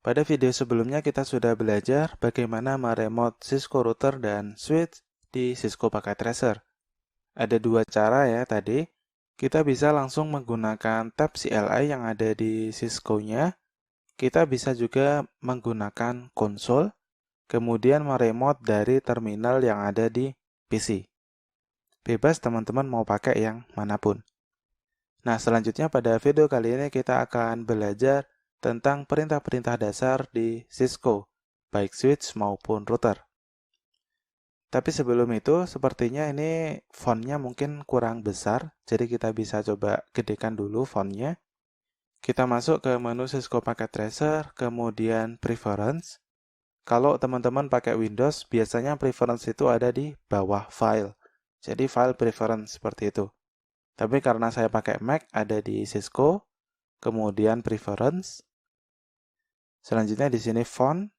Pada video sebelumnya kita sudah belajar bagaimana meremote Cisco router dan switch di Cisco Packet Tracer. Ada dua cara ya tadi. Kita bisa langsung menggunakan tab CLI yang ada di Cisco-nya. Kita bisa juga menggunakan konsol, kemudian meremote dari terminal yang ada di PC. Bebas teman-teman mau pakai yang manapun. Nah, selanjutnya pada video kali ini kita akan belajar tentang perintah-perintah dasar di Cisco, baik switch maupun router. Tapi sebelum itu, sepertinya ini fontnya mungkin kurang besar, jadi kita bisa coba gedekan dulu fontnya. Kita masuk ke menu Cisco Packet Tracer, kemudian Preference. Kalau teman-teman pakai Windows, biasanya Preference itu ada di bawah File. Jadi File Preference seperti itu. Tapi karena saya pakai Mac, ada di Cisco, kemudian Preference. Selanjutnya di sini Font.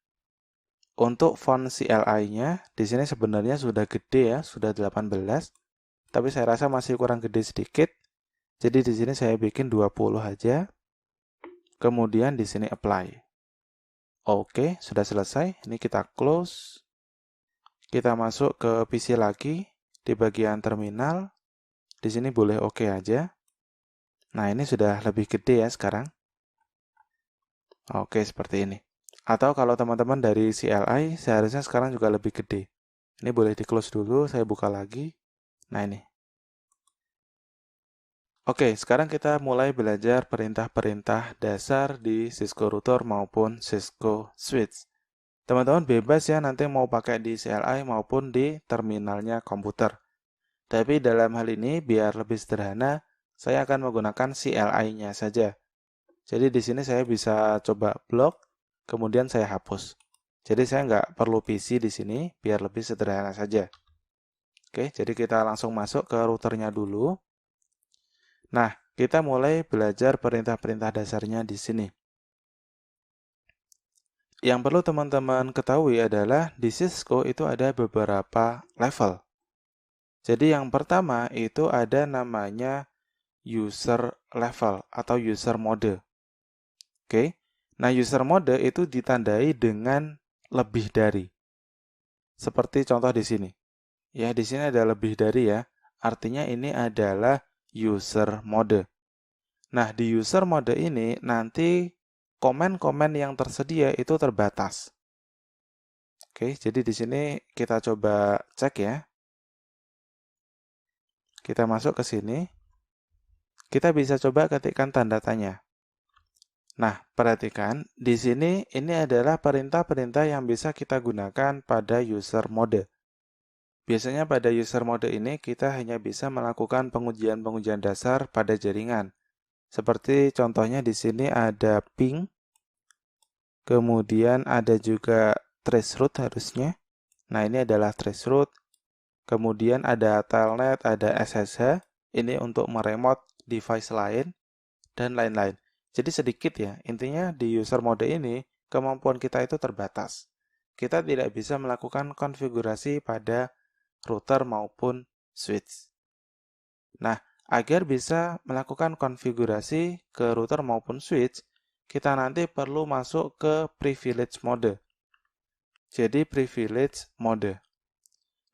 Untuk font CLI-nya, di sini sebenarnya sudah gede ya, sudah 18. Tapi saya rasa masih kurang gede sedikit. Jadi di sini saya bikin 20 aja. Kemudian di sini Apply. Oke, sudah selesai. Ini kita close. Kita masuk ke PC lagi. Di bagian terminal. Di sini boleh oke aja. Nah, ini sudah lebih gede ya sekarang. Oke, seperti ini. Atau kalau teman-teman dari CLI, seharusnya sekarang juga lebih gede. Ini boleh di-close dulu, saya buka lagi. Nah, ini. Oke, sekarang kita mulai belajar perintah-perintah dasar di Cisco Router maupun Cisco Switch. Teman-teman bebas ya nanti mau pakai di CLI maupun di terminalnya komputer. Tapi dalam hal ini, biar lebih sederhana, saya akan menggunakan CLI-nya saja. Jadi di sini saya bisa coba blok, kemudian saya hapus. Jadi saya nggak perlu PC di sini, biar lebih sederhana saja. Oke, jadi kita langsung masuk ke routernya dulu. Nah, kita mulai belajar perintah-perintah dasarnya di sini. Yang perlu teman-teman ketahui adalah di Cisco itu ada beberapa level. Jadi yang pertama itu ada namanya user level atau user mode. Oke. Nah, user mode itu ditandai dengan lebih dari. Seperti contoh di sini. Ya, di sini ada lebih dari ya. Artinya ini adalah user mode. Nah, di user mode ini nanti komen-komen yang tersedia itu terbatas. Oke, jadi di sini kita coba cek ya. Kita masuk ke sini. Kita bisa coba ketikkan tanda tanya. Nah, perhatikan, di sini ini adalah perintah-perintah yang bisa kita gunakan pada user mode. Biasanya pada user mode ini kita hanya bisa melakukan pengujian-pengujian dasar pada jaringan. Seperti contohnya di sini ada ping, kemudian ada juga traceroute harusnya. Nah, ini adalah traceroute. Kemudian ada telnet, ada SSH. Ini untuk meremote device lain dan lain-lain. Jadi sedikit ya, intinya di user mode ini kemampuan kita itu terbatas. Kita tidak bisa melakukan konfigurasi pada router maupun switch. Nah, agar bisa melakukan konfigurasi ke router maupun switch, kita nanti perlu masuk ke privilege mode. Jadi privilege mode.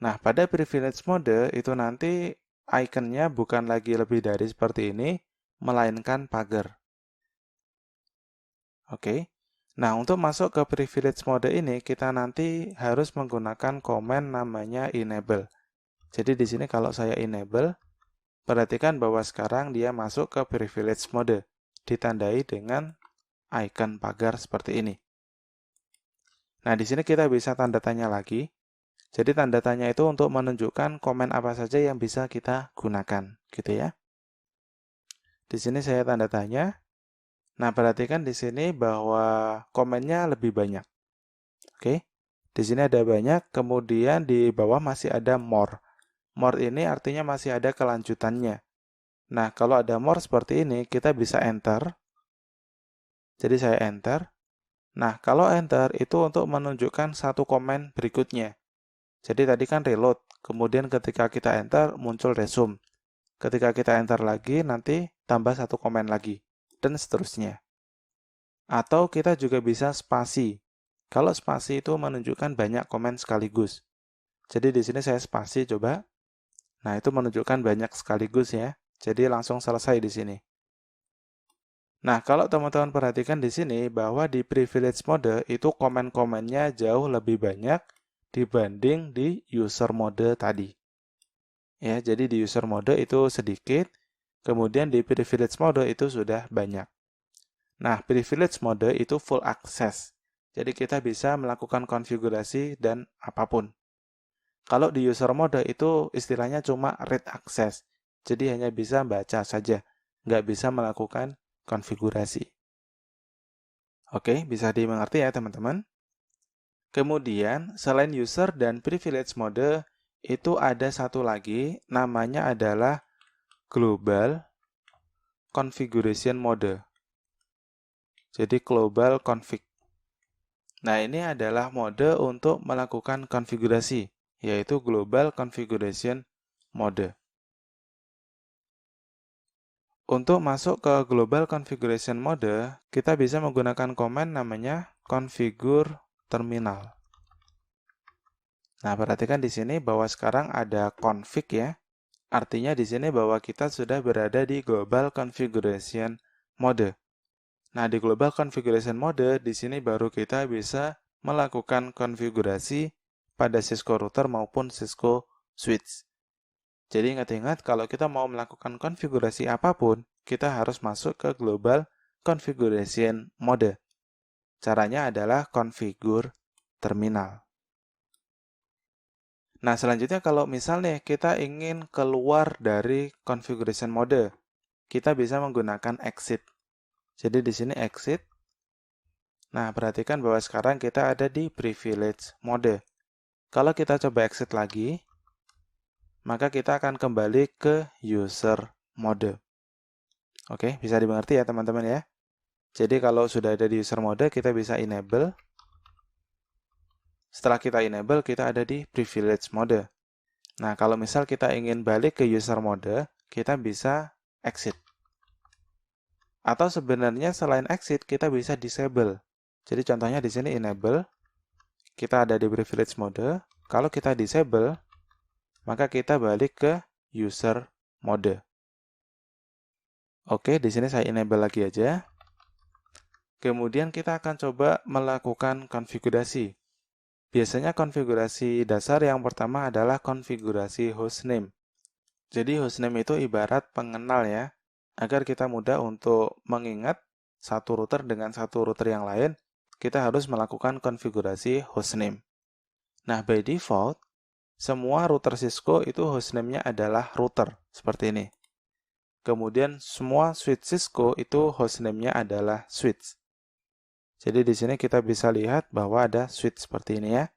Nah, pada privilege mode itu nanti ikonnya bukan lagi lebih dari seperti ini, melainkan pagar. Oke. Nah, untuk masuk ke privilege mode ini, kita nanti harus menggunakan komen namanya enable. Jadi di sini kalau saya enable, perhatikan bahwa sekarang dia masuk ke privilege mode, ditandai dengan icon pagar seperti ini. Nah, di sini kita bisa tanda tanya lagi. Jadi tanda tanya itu untuk menunjukkan komen apa saja yang bisa kita gunakan, gitu ya. Di sini saya tanda tanya. Nah, perhatikan di sini bahwa komennya lebih banyak. Oke, di sini ada banyak, kemudian di bawah masih ada more. More ini artinya masih ada kelanjutannya. Nah, kalau ada more seperti ini, kita bisa enter. Jadi saya enter. Nah, kalau enter itu untuk menunjukkan satu komen berikutnya. Jadi tadi kan reload, kemudian ketika kita enter muncul resume. Ketika kita enter lagi, nanti tambah satu komen lagi, dan seterusnya. Atau kita juga bisa spasi. Kalau spasi itu menunjukkan banyak komen sekaligus. Jadi di sini saya spasi coba. Nah, itu menunjukkan banyak sekaligus ya. Jadi langsung selesai di sini. Nah, kalau teman-teman perhatikan di sini bahwa di privilege mode itu komen-komennya jauh lebih banyak dibanding di user mode tadi. Ya, jadi di user mode itu sedikit, kemudian di privilege mode itu sudah banyak. Nah, privilege mode itu full access. Jadi kita bisa melakukan konfigurasi dan apapun. Kalau di user mode itu istilahnya cuma read access. Jadi hanya bisa baca saja, nggak bisa melakukan konfigurasi. Oke, bisa dimengerti ya teman-teman? Kemudian, selain user dan privilege mode, itu ada satu lagi, namanya adalah global configuration mode. Jadi global config. Nah, ini adalah mode untuk melakukan konfigurasi, yaitu global configuration mode. Untuk masuk ke global configuration mode, kita bisa menggunakan command namanya configure terminal. Nah, perhatikan di sini bahwa sekarang ada config ya. Artinya di sini bahwa kita sudah berada di global configuration mode. Nah, di global configuration mode, di sini baru kita bisa melakukan konfigurasi pada Cisco router maupun Cisco switch. Jadi ingat-ingat kalau kita mau melakukan konfigurasi apapun, kita harus masuk ke global configuration mode. Caranya adalah configure terminal. Nah, selanjutnya kalau misalnya kita ingin keluar dari configuration mode, kita bisa menggunakan exit. Jadi di sini exit. Nah, perhatikan bahwa sekarang kita ada di privilege mode. Kalau kita coba exit lagi, maka kita akan kembali ke user mode. Oke, bisa dimengerti ya teman-teman ya. Jadi kalau sudah ada di user mode, kita bisa enable. Setelah kita enable, kita ada di privilege mode. Nah, kalau misal kita ingin balik ke user mode, kita bisa exit. Atau sebenarnya selain exit, kita bisa disable. Jadi contohnya di sini enable, kita ada di privilege mode. Kalau kita disable, maka kita balik ke user mode. Oke, di sini saya enable lagi aja. Kemudian kita akan coba melakukan konfigurasi. Biasanya konfigurasi dasar yang pertama adalah konfigurasi hostname. Jadi hostname itu ibarat pengenal ya, agar kita mudah untuk mengingat satu router dengan satu router yang lain, kita harus melakukan konfigurasi hostname. Nah, by default, semua router Cisco itu hostname-nya adalah router, seperti ini. Kemudian semua switch Cisco itu hostname-nya adalah switch. Jadi di sini kita bisa lihat bahwa ada switch seperti ini ya.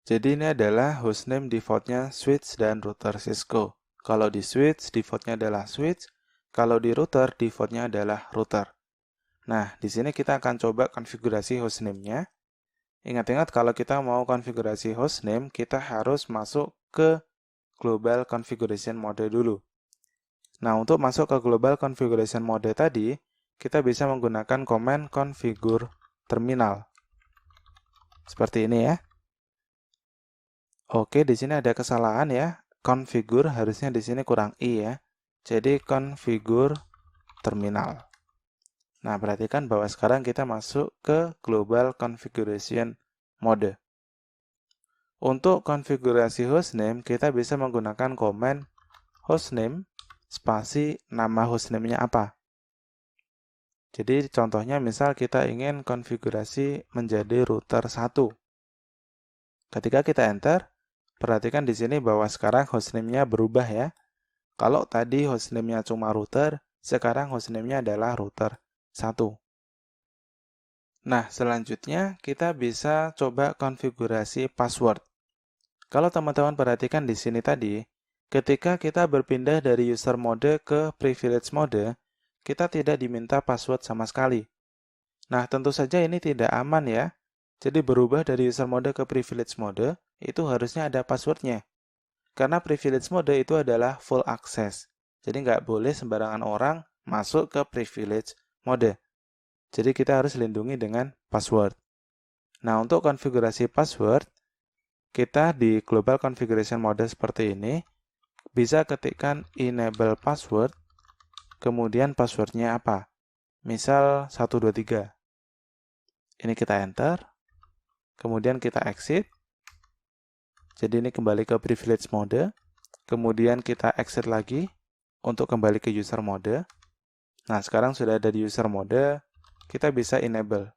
Jadi ini adalah hostname default-nya switch dan router Cisco. Kalau di switch, default-nya adalah switch. Kalau di router, default-nya adalah router. Nah, di sini kita akan coba konfigurasi hostname-nya. Ingat-ingat kalau kita mau konfigurasi hostname, kita harus masuk ke global configuration mode dulu. Nah, untuk masuk ke global configuration mode tadi, kita bisa menggunakan command configure terminal. Seperti ini ya. Oke, di sini ada kesalahan ya. Configure harusnya di sini kurang i ya. Jadi configure terminal. Nah, perhatikan bahwa sekarang kita masuk ke global configuration mode. Untuk konfigurasi hostname, kita bisa menggunakan command hostname spasi nama hostname-nya apa. Jadi contohnya misal kita ingin konfigurasi menjadi router 1. Ketika kita enter, perhatikan di sini bahwa sekarang hostname-nya berubah ya. Kalau tadi hostname-nya cuma router, sekarang hostname-nya adalah router 1. Nah, selanjutnya kita bisa coba konfigurasi password. Kalau teman-teman perhatikan di sini tadi, ketika kita berpindah dari user mode ke privilege mode, kita tidak diminta password sama sekali. Nah, tentu saja ini tidak aman ya. Jadi berubah dari user mode ke privilege mode, itu harusnya ada passwordnya. Karena privilege mode itu adalah full access. Jadi nggak boleh sembarangan orang masuk ke privilege mode. Jadi kita harus lindungi dengan password. Nah, untuk konfigurasi password, kita di Global Configuration Mode seperti ini, bisa ketikkan enable password, kemudian passwordnya apa? Misal 123. Ini kita enter, kemudian kita exit. Jadi ini kembali ke privilege mode, kemudian kita exit lagi untuk kembali ke user mode. Nah, sekarang sudah ada di user mode, kita bisa enable.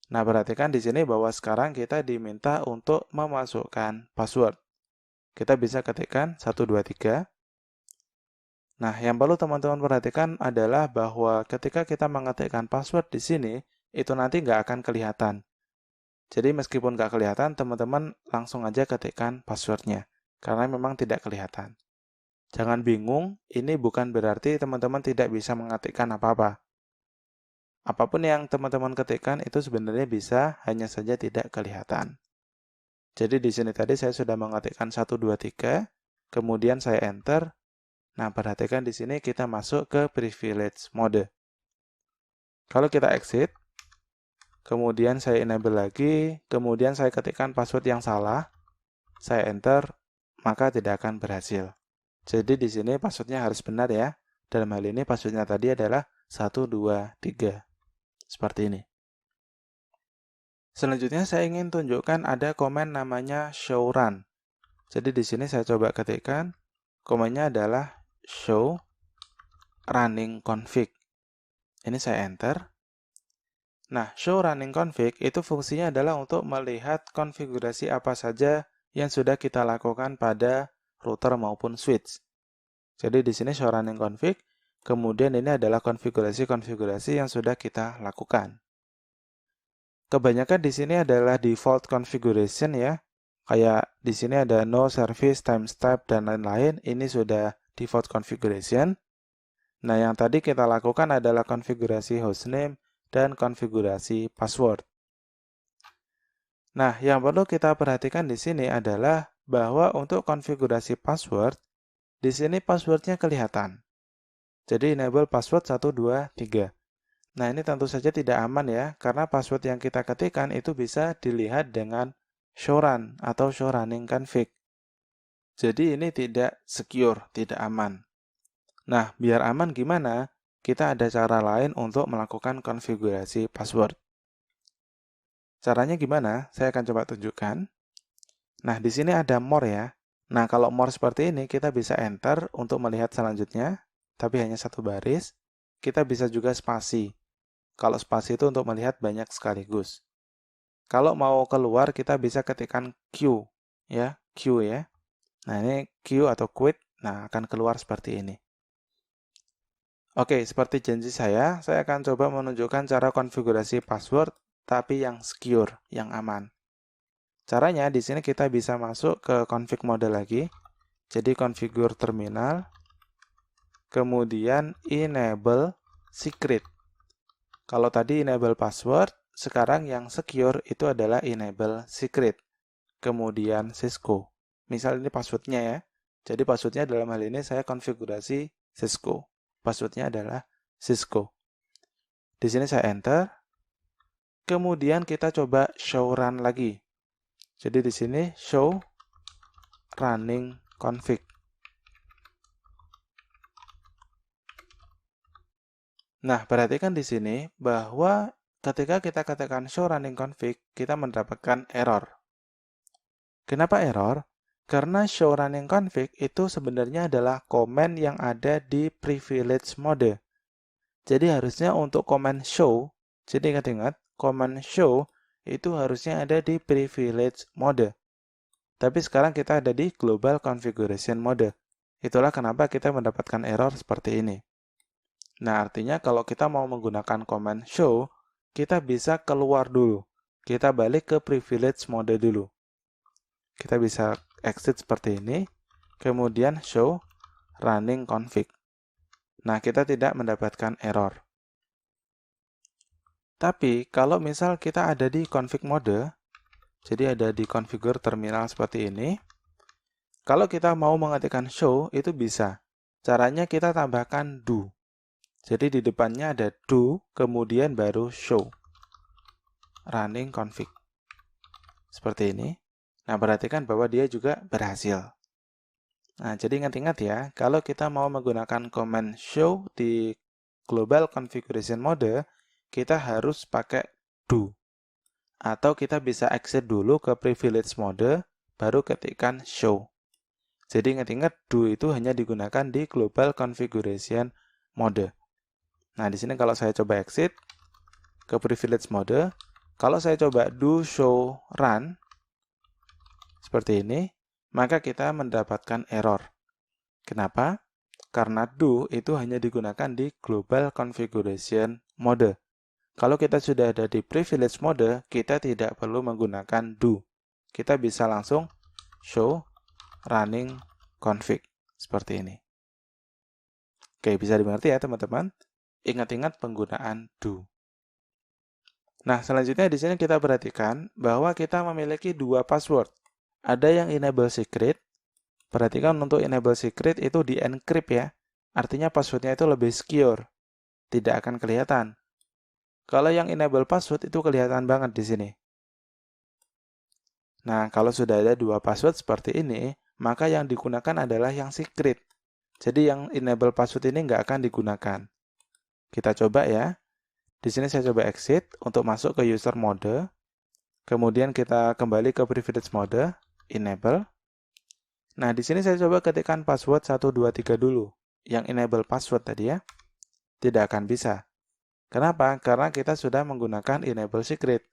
Nah, perhatikan di sini bahwa sekarang kita diminta untuk memasukkan password. Kita bisa ketikkan 123. Nah, yang perlu teman-teman perhatikan adalah bahwa ketika kita mengetikkan password di sini, itu nanti nggak akan kelihatan. Jadi meskipun nggak kelihatan, teman-teman langsung aja ketikkan passwordnya, karena memang tidak kelihatan. Jangan bingung, ini bukan berarti teman-teman tidak bisa mengetikkan apa-apa. Apapun yang teman-teman ketikkan itu sebenarnya bisa, hanya saja tidak kelihatan. Jadi di sini tadi saya sudah mengetikkan 123, kemudian saya enter. Nah, perhatikan di sini kita masuk ke privilege mode. Kalau kita exit, kemudian saya enable lagi, kemudian saya ketikkan password yang salah, saya enter, maka tidak akan berhasil. Jadi di sini passwordnya harus benar ya. Dalam hal ini passwordnya tadi adalah 123. Seperti ini. Selanjutnya saya ingin tunjukkan ada komen namanya show run. Jadi di sini saya coba ketikkan, komennya adalah show running config. Ini saya enter. Nah, show running config itu fungsinya adalah untuk melihat konfigurasi apa saja yang sudah kita lakukan pada router maupun switch. Jadi di sini show running config, kemudian ini adalah konfigurasi-konfigurasi yang sudah kita lakukan. Kebanyakan di sini adalah default configuration ya. Kayak di sini ada no service, timestamp, dan lain-lain. Ini sudah default configuration. Nah, yang tadi kita lakukan adalah konfigurasi hostname dan konfigurasi password. Nah, yang perlu kita perhatikan di sini adalah bahwa untuk konfigurasi password, di sini passwordnya kelihatan. Jadi enable password 123. Nah, ini tentu saja tidak aman ya, karena password yang kita ketikkan itu bisa dilihat dengan show run atau show running config. Jadi ini tidak secure, tidak aman. Nah, biar aman gimana? Kita ada cara lain untuk melakukan konfigurasi password. Caranya gimana? Saya akan coba tunjukkan. Nah, di sini ada more ya. Nah, kalau more seperti ini, kita bisa enter untuk melihat selanjutnya, tapi hanya satu baris. Kita bisa juga spasi. Kalau spasi itu untuk melihat banyak sekaligus. Kalau mau keluar, kita bisa ketikkan Q, ya, Q ya. Nah, ini Q atau quit, nah akan keluar seperti ini. Oke, seperti janji saya akan coba menunjukkan cara konfigurasi password, tapi yang secure, yang aman. Caranya, di sini kita bisa masuk ke config mode lagi. Jadi, configure terminal, kemudian enable secret. Kalau tadi enable password, sekarang yang secure itu adalah enable secret. Kemudian Cisco. Misal ini passwordnya ya. Jadi passwordnya dalam hal ini saya konfigurasi Cisco. Passwordnya adalah Cisco. Di sini saya enter. Kemudian kita coba show run lagi. Jadi di sini show running config. Nah, perhatikan di sini bahwa ketika kita katakan show running config, kita mendapatkan error. Kenapa error? Karena show running config itu sebenarnya adalah komen yang ada di privilege mode. Jadi harusnya untuk komen show, jadi ingat-ingat, komen show itu harusnya ada di privilege mode. Tapi sekarang kita ada di global configuration mode. Itulah kenapa kita mendapatkan error seperti ini. Nah, artinya kalau kita mau menggunakan command show, kita bisa keluar dulu. Kita balik ke privilege mode dulu. Kita bisa exit seperti ini, kemudian show running config. Nah, kita tidak mendapatkan error. Tapi, kalau misal kita ada di config mode, jadi ada di configure terminal seperti ini, kalau kita mau mengetikkan show, itu bisa. Caranya kita tambahkan do. Jadi di depannya ada do, kemudian baru show running config. Seperti ini. Nah, perhatikan bahwa dia juga berhasil. Nah, jadi ingat-ingat ya, kalau kita mau menggunakan command show di global configuration mode, kita harus pakai do. Atau kita bisa exit dulu ke privilege mode, baru ketikkan show. Jadi ingat-ingat do itu hanya digunakan di global configuration mode. Nah, di sini kalau saya coba exit ke privilege mode, kalau saya coba do show run, seperti ini, maka kita mendapatkan error. Kenapa? Karena do itu hanya digunakan di global configuration mode. Kalau kita sudah ada di privilege mode, kita tidak perlu menggunakan do. Kita bisa langsung show running config. Seperti ini. Oke, bisa dimengerti ya teman-teman? Ingat-ingat penggunaan do. Nah, selanjutnya di sini kita perhatikan bahwa kita memiliki dua password. Ada yang enable secret. Perhatikan untuk enable secret itu di encrypt ya. Artinya passwordnya itu lebih secure. Tidak akan kelihatan. Kalau yang enable password itu kelihatan banget di sini. Nah, kalau sudah ada dua password seperti ini, maka yang digunakan adalah yang secret. Jadi yang enable password ini nggak akan digunakan. Kita coba ya. Di sini saya coba exit untuk masuk ke user mode. Kemudian kita kembali ke privilege mode, enable. Nah, di sini saya coba ketikkan password 123 dulu. Yang enable password tadi ya. Tidak akan bisa. Kenapa? Karena kita sudah menggunakan enable secret.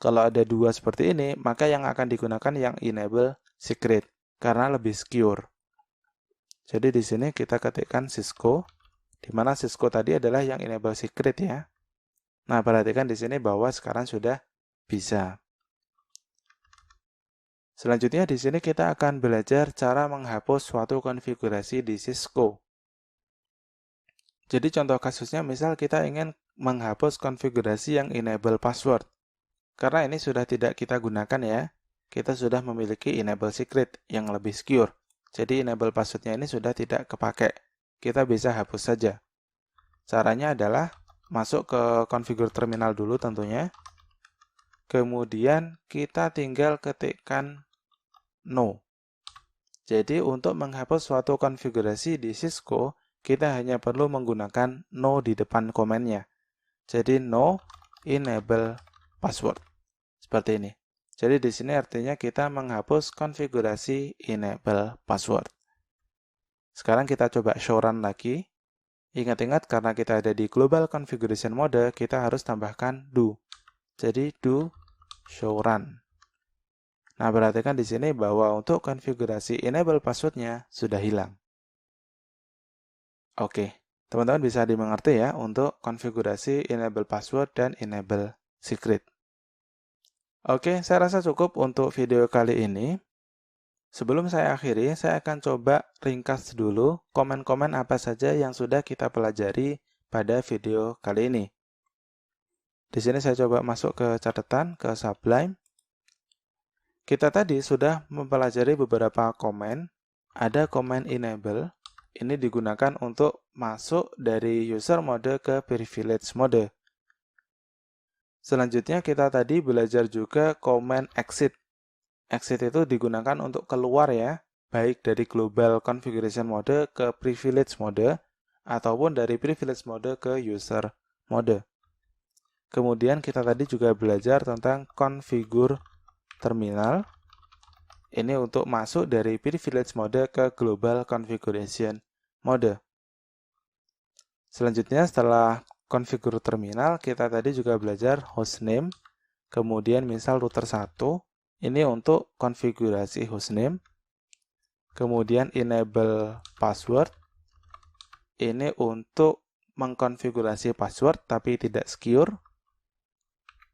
Kalau ada dua seperti ini, maka yang akan digunakan yang enable secret. Karena lebih secure. Jadi di sini kita ketikkan Cisco. Di mana Cisco tadi adalah yang enable secret ya. Nah, perhatikan di sini bahwa sekarang sudah bisa. Selanjutnya di sini kita akan belajar cara menghapus suatu konfigurasi di Cisco. Jadi contoh kasusnya misal kita ingin menghapus konfigurasi yang enable password. Karena ini sudah tidak kita gunakan ya. Kita sudah memiliki enable secret yang lebih secure. Jadi enable passwordnya ini sudah tidak kepakai. Kita bisa hapus saja. Caranya adalah masuk ke configure terminal dulu tentunya. Kemudian kita tinggal ketikkan no. Jadi untuk menghapus suatu konfigurasi di Cisco, kita hanya perlu menggunakan no di depan komennya. Jadi no enable password. Seperti ini. Jadi di sini artinya kita menghapus konfigurasi enable password. Sekarang kita coba show run lagi. Ingat-ingat karena kita ada di global configuration mode, kita harus tambahkan do. Jadi do show run. Nah, perhatikan di sini bahwa untuk konfigurasi enable passwordnya sudah hilang. Oke, teman-teman bisa dimengerti ya untuk konfigurasi enable password dan enable secret. Oke, saya rasa cukup untuk video kali ini. Sebelum saya akhiri, saya akan coba ringkas dulu komen-komen apa saja yang sudah kita pelajari pada video kali ini. Di sini saya coba masuk ke catatan, ke Sublime. Kita tadi sudah mempelajari beberapa komen. Ada komen enable, ini digunakan untuk masuk dari user mode ke privilege mode. Selanjutnya kita tadi belajar juga komen exit. Exit itu digunakan untuk keluar ya, baik dari global configuration mode ke privilege mode, ataupun dari privilege mode ke user mode. Kemudian kita tadi juga belajar tentang configure terminal. Ini untuk masuk dari privilege mode ke global configuration mode. Selanjutnya setelah configure terminal, kita tadi juga belajar hostname, kemudian misal router 1, ini untuk konfigurasi hostname. Kemudian enable password. Ini untuk mengkonfigurasi password tapi tidak secure.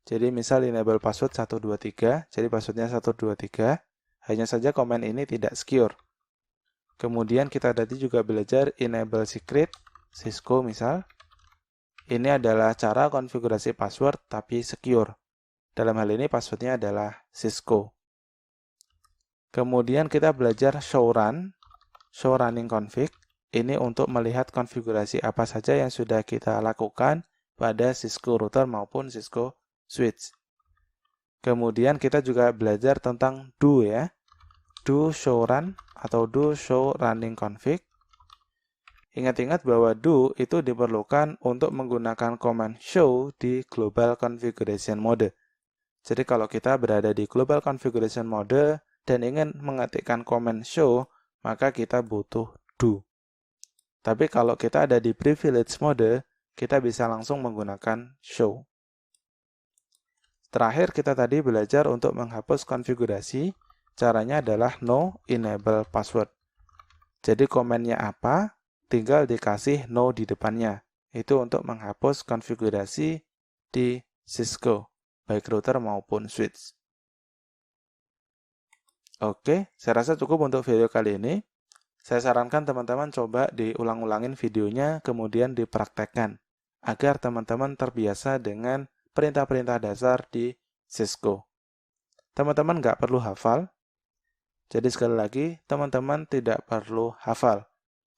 Jadi misal enable password 123, jadi passwordnya 123. Hanya saja komen ini tidak secure. Kemudian kita tadi juga belajar enable secret, Cisco misal. Ini adalah cara konfigurasi password tapi secure. Dalam hal ini passwordnya adalah Cisco. Kemudian kita belajar show running config. Ini untuk melihat konfigurasi apa saja yang sudah kita lakukan pada Cisco router maupun Cisco switch. Kemudian kita juga belajar tentang do ya. Do show run atau do show running config. Ingat-ingat bahwa do itu diperlukan untuk menggunakan command show di global configuration mode. Jadi kalau kita berada di global configuration mode dan ingin mengetikkan command show, maka kita butuh do. Tapi kalau kita ada di privilege mode, kita bisa langsung menggunakan show. Terakhir kita tadi belajar untuk menghapus konfigurasi, caranya adalah no enable password. Jadi komennya apa, tinggal dikasih no di depannya. Itu untuk menghapus konfigurasi di Cisco, baik router maupun switch. Oke, saya rasa cukup untuk video kali ini. Saya sarankan teman-teman coba diulang-ulangin videonya, kemudian dipraktekkan, agar teman-teman terbiasa dengan perintah-perintah dasar di Cisco. Teman-teman nggak perlu hafal, jadi sekali lagi, teman-teman tidak perlu hafal,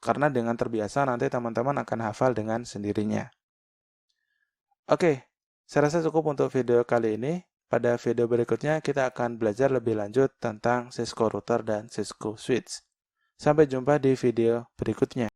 karena dengan terbiasa nanti teman-teman akan hafal dengan sendirinya. Oke, saya rasa cukup untuk video kali ini. Pada video berikutnya, kita akan belajar lebih lanjut tentang Cisco router dan Cisco switch. Sampai jumpa di video berikutnya.